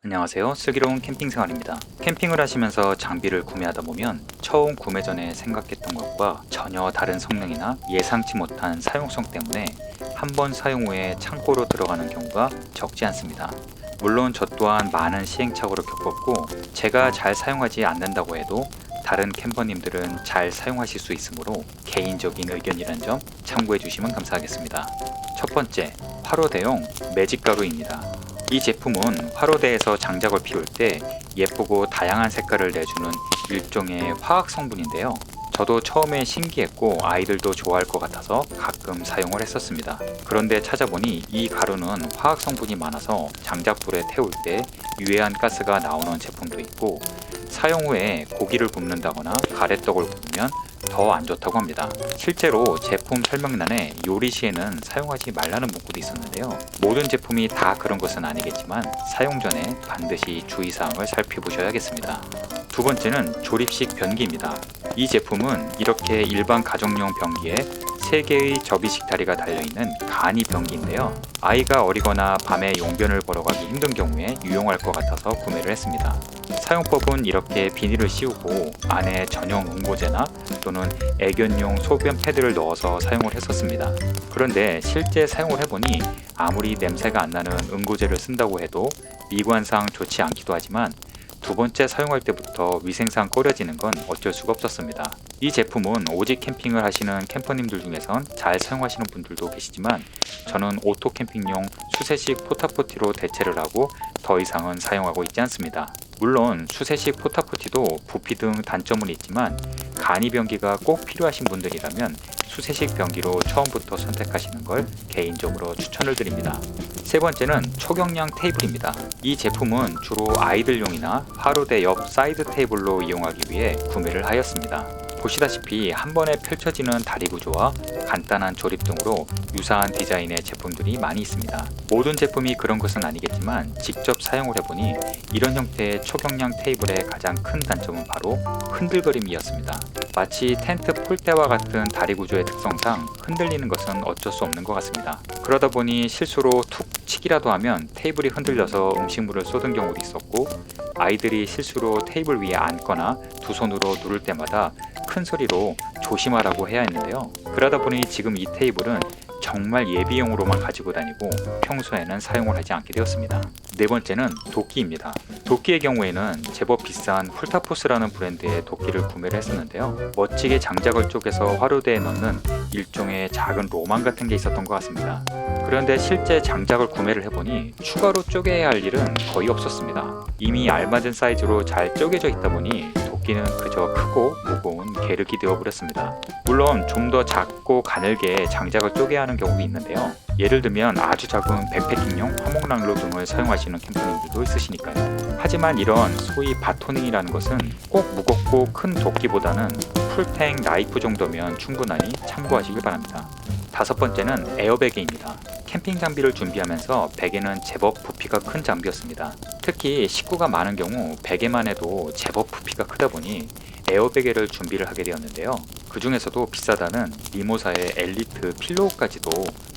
안녕하세요. 슬기로운 캠핑생활입니다. 캠핑을 하시면서 장비를 구매하다 보면 처음 구매 전에 생각했던 것과 전혀 다른 성능이나 예상치 못한 사용성 때문에 한번 사용 후에 창고로 들어가는 경우가 적지 않습니다. 물론 저 또한 많은 시행착오를 겪었고 제가 잘 사용하지 않는다고 해도 다른 캠퍼님들은 잘 사용하실 수 있으므로 개인적인 의견이란 점 참고해 주시면 감사하겠습니다. 첫 번째, 화로대용 매직가루입니다. 이 제품은 화로대에서 장작을 피울 때 예쁘고 다양한 색깔을 내주는 일종의 화학 성분인데요. 저도 처음에 신기했고 아이들도 좋아할 것 같아서 가끔 사용을 했었습니다. 그런데 찾아보니 이 가루는 화학 성분이 많아서 장작불에 태울 때 유해한 가스가 나오는 제품도 있고 사용 후에 고기를 굽는다거나 가래떡을 굽으면 더 안 좋다고 합니다. 실제로 제품 설명란에 요리 시에는 사용하지 말라는 문구도 있었는데요. 모든 제품이 다 그런 것은 아니겠지만 사용 전에 반드시 주의사항을 살펴보셔야겠습니다. 두 번째는 조립식 변기입니다. 이 제품은 이렇게 일반 가정용 변기에 3개의 접이식 다리가 달려있는 간이 변기인데요. 아이가 어리거나 밤에 용변을 보러 가기 힘든 경우에 유용할 것 같아서 구매를 했습니다. 사용법은 이렇게 비닐을 씌우고 안에 전용 응고제나 또는 애견용 소변 패드를 넣어서 사용을 했었습니다. 그런데 실제 사용을 해보니 아무리 냄새가 안 나는 응고제를 쓴다고 해도 미관상 좋지 않기도 하지만 두 번째 사용할 때부터 위생상 꺼려지는 건 어쩔 수가 없었습니다. 이 제품은 오직 캠핑을 하시는 캠퍼님들 중에선 잘 사용하시는 분들도 계시지만 저는 오토 캠핑용 수세식 포타포티로 대체를 하고 더 이상은 사용하고 있지 않습니다. 물론 수세식 포타포티도 부피 등 단점은 있지만 간이 변기가 꼭 필요하신 분들이라면 수세식 변기로 처음부터 선택하시는 걸 개인적으로 추천을 드립니다. 세 번째는 초경량 테이블입니다. 이 제품은 주로 아이들용이나 화로대 옆 사이드 테이블로 이용하기 위해 구매를 하였습니다. 보시다시피 한 번에 펼쳐지는 다리 구조와 간단한 조립 등으로 유사한 디자인의 제품들이 많이 있습니다. 모든 제품이 그런 것은 아니겠지만 직접 사용을 해보니 이런 형태의 초경량 테이블의 가장 큰 단점은 바로 흔들거림이었습니다. 마치 텐트 폴대와 같은 다리 구조의 특성상 흔들리는 것은 어쩔 수 없는 것 같습니다. 그러다 보니 실수로 툭 치기라도 하면 테이블이 흔들려서 음식물을 쏟은 경우도 있었고 아이들이 실수로 테이블 위에 앉거나 두 손으로 누를 때마다 큰 소리로 조심하라고 해야 했는데요. 그러다 보니 지금 이 테이블은 정말 예비용으로만 가지고 다니고 평소에는 사용을 하지 않게 되었습니다. 네 번째는 도끼입니다. 도끼의 경우에는 제법 비싼 훌타포스라는 브랜드의 도끼를 구매를 했었는데요. 멋지게 장작을 쪼개서 화로대에 넣는 일종의 작은 로망 같은 게 있었던 것 같습니다. 그런데 실제 장작을 구매를 해보니 추가로 쪼개야 할 일은 거의 없었습니다. 이미 알맞은 사이즈로 잘 쪼개져 있다 보니 도끼는 그저 크고 무거운 계륵이 되어버렸습니다. 물론 좀 더 작고 가늘게 장작을 쪼개야 하는 경우도 있는데요. 예를 들면 아주 작은 백패킹용 화목난로 등을 사용하시는 캠퍼님들도 있으시니까요. 하지만 이런 소위 바토닝이라는 것은 꼭 무겁고 큰 도끼보다는 풀탱 나이프 정도면 충분하니 참고하시길 바랍니다. 다섯 번째는 에어베개입니다. 캠핑 장비를 준비하면서 베개는 제법 부피가 큰 장비였습니다. 특히 식구가 많은 경우 베개만 해도 제법 부피가 크다 보니 에어베개를 준비를 하게 되었는데요. 그 중에서도 비싸다는 미모사의 엘리트 필로우까지도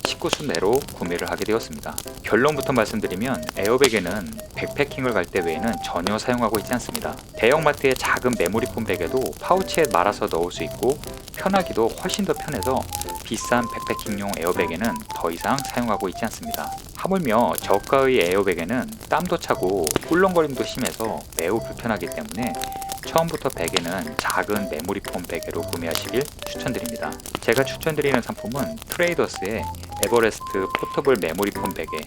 식구수 내로 구매를 하게 되었습니다. 결론부터 말씀드리면 에어베개는 백패킹을 갈 때 외에는 전혀 사용하고 있지 않습니다. 대형마트의 작은 메모리폼 베개도 파우치에 말아서 넣을 수 있고 편하기도 훨씬 더 편해서 비싼 백패킹용 에어베개는 더 이상 사용하고 있지 않습니다. 하물며 저가의 에어베개는 땀도 차고 꿀렁거림도 심해서 매우 불편하기 때문에 처음부터 베개는 작은 메모리폼 베개로 구매하시길 추천드립니다. 제가 추천드리는 상품은 트레이더스의 에버레스트 포터블 메모리폼 베개,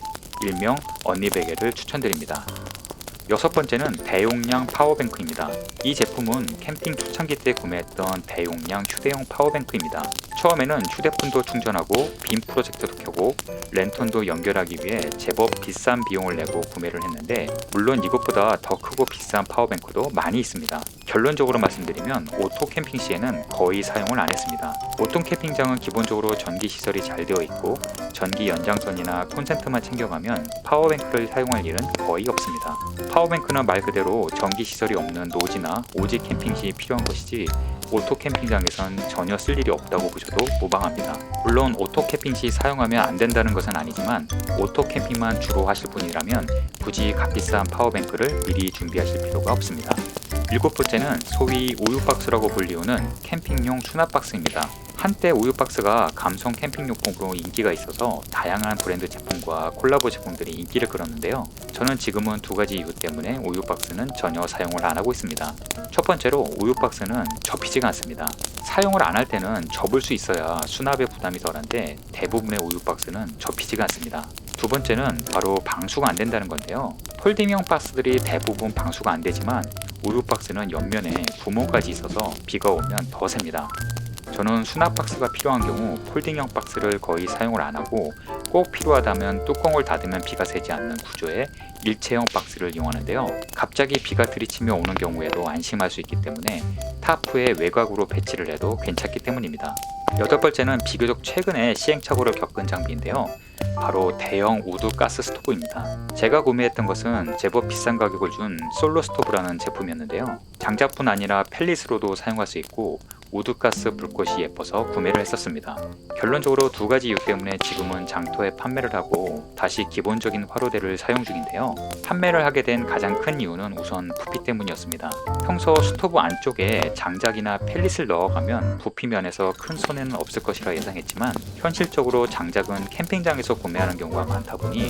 일명 언니 베개를 추천드립니다. 여섯 번째는 대용량 파워뱅크입니다. 이 제품은 캠핑 초창기 때 구매했던 대용량 휴대용 파워뱅크입니다. 처음에는 휴대폰도 충전하고 빔 프로젝터도 켜고 랜턴도 연결하기 위해 제법 비싼 비용을 내고 구매를 했는데 물론 이것보다 더 크고 비싼 파워뱅크도 많이 있습니다. 결론적으로 말씀드리면 오토 캠핑 시에는 거의 사용을 안 했습니다. 보통 캠핑장은 기본적으로 전기 시설이 잘 되어 있고 전기 연장선이나 콘센트만 챙겨가면 파워뱅크를 사용할 일은 거의 없습니다. 파워뱅크는 말 그대로 전기 시설이 없는 노지나 오직 캠핑 시 필요한 것이지 오토 캠핑장에선 전혀 쓸 일이 없다고 보셔도 무방합니다. 물론 오토 캠핑 시 사용하면 안 된다는 것은 아니지만 오토 캠핑만 주로 하실 분이라면 굳이 값비싼 파워뱅크를 미리 준비하실 필요가 없습니다. 일곱 번째는 소위 우유박스라고 불리우는 캠핑용 수납박스입니다. 한때 우유박스가 감성 캠핑용품으로 인기가 있어서 다양한 브랜드 제품과 콜라보 제품들이 인기를 끌었는데요. 저는 지금은 두 가지 이유 때문에 우유박스는 전혀 사용을 안 하고 있습니다. 첫 번째로 우유박스는 접히지가 않습니다. 사용을 안 할 때는 접을 수 있어야 수납에 부담이 덜한데 대부분의 우유박스는 접히지가 않습니다. 두 번째는 바로 방수가 안 된다는 건데요. 폴딩형 박스들이 대부분 방수가 안 되지만 우유박스는 옆면에 구멍까지 있어서 비가 오면 더 셉니다. 저는 수납 박스가 필요한 경우 폴딩형 박스를 거의 사용을 안 하고 꼭 필요하다면 뚜껑을 닫으면 비가 새지 않는 구조의 일체형 박스를 이용하는데요. 갑자기 비가 들이치며 오는 경우에도 안심할 수 있기 때문에 타프에 외곽으로 배치를 해도 괜찮기 때문입니다. 여덟 번째는 비교적 최근에 시행착오를 겪은 장비인데요. 바로 대형 우드 가스 스토브입니다. 제가 구매했던 것은 제법 비싼 가격을 준 솔로 스토브라는 제품이었는데요. 장작뿐 아니라 펠릿으로도 사용할 수 있고 우드가스 불꽃이 예뻐서 구매를 했었습니다. 결론적으로 두 가지 이유 때문에 지금은 장터에 판매를 하고 다시 기본적인 화로대를 사용 중인데요. 판매를 하게 된 가장 큰 이유는 우선 부피 때문이었습니다. 평소 스토브 안쪽에 장작이나 펠릿을 넣어가면 부피 면에서 큰 손해는 없을 것이라 예상했지만 현실적으로 장작은 캠핑장에서 구매하는 경우가 많다 보니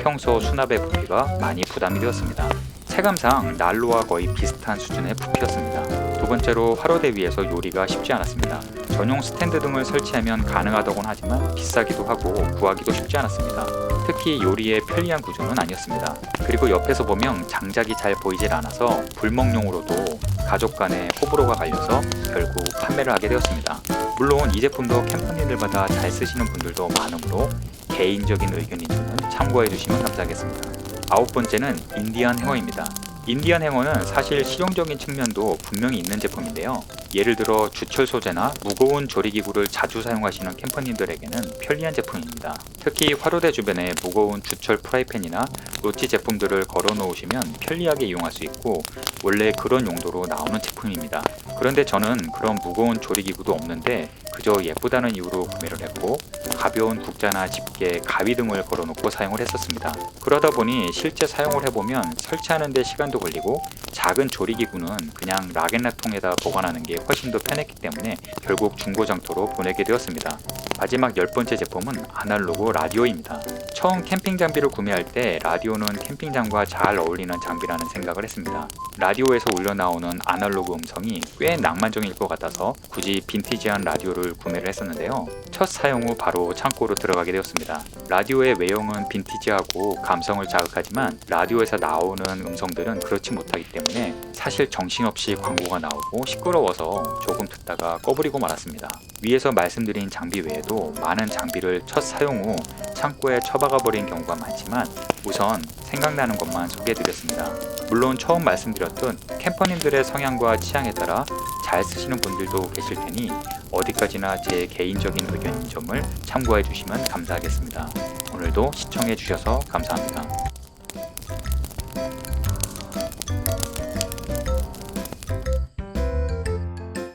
평소 수납의 부피가 많이 부담이 되었습니다. 체감상 난로와 거의 비슷한 수준의 부피였습니다. 두 번째로 화로대 위에서 요리가 쉽지 않았습니다. 전용 스탠드 등을 설치하면 가능하다곤 하지만 비싸기도 하고 구하기도 쉽지 않았습니다. 특히 요리의 편리한 구조는 아니었습니다. 그리고 옆에서 보면 장작이 잘 보이질 않아서 불멍용으로도 가족 간에 호불호가 갈려서 결국 판매를 하게 되었습니다. 물론 이 제품도 캠퍼님들마다 잘 쓰시는 분들도 많으므로 개인적인 의견인 점은 참고해 주시면 감사하겠습니다. 아홉 번째는 인디안 행어입니다. 인디안 행어는 사실 실용적인 측면도 분명히 있는 제품인데요. 예를 들어 주철 소재나 무거운 조리기구를 자주 사용하시는 캠퍼님들에게는 편리한 제품입니다. 특히 화로대 주변에 무거운 주철 프라이팬이나 노치 제품들을 걸어 놓으시면 편리하게 이용할 수 있고 원래 그런 용도로 나오는 제품입니다. 그런데 저는 그런 무거운 조리기구도 없는데 그저 예쁘다는 이유로 구매를 했고 가벼운 국자나 집게, 가위 등을 걸어 놓고 사용을 했었습니다. 그러다 보니 실제 사용을 해보면 설치하는 데 시간도 걸리고 작은 조리기구는 그냥 락앤락통에다 보관하는 게 훨씬 더 편했기 때문에 결국 중고장터로 보내게 되었습니다. 마지막 열 번째 제품은 아날로그 라디오입니다. 처음 캠핑 장비를 구매할 때 라디오는 캠핑장과 잘 어울리는 장비라는 생각을 했습니다. 라디오에서 울려나오는 아날로그 음성이 꽤 낭만적일 것 같아서 굳이 빈티지한 라디오를 구매를 했었는데요. 첫 사용 후 바로 창고로 들어가게 되었습니다. 라디오의 외형은 빈티지하고 감성을 자극하지만 라디오에서 나오는 음성들은 그렇지 못하기 때문에 사실 정신없이 광고가 나오고 시끄러워서 조금 듣다가 꺼버리고 말았습니다. 위에서 말씀드린 장비 외에도 많은 장비를 첫 사용 후 창고에 처박아 버린 경우가 많지만 우선 생각나는 것만 소개해드렸습니다. 물론 처음 말씀드렸던 캠퍼님들의 성향과 취향에 따라 잘 쓰시는 분들도 계실 테니 어디까지나 제 개인적인 의견인 점을 참고해 주시면 감사하겠습니다. 오늘도 시청해 주셔서 감사합니다.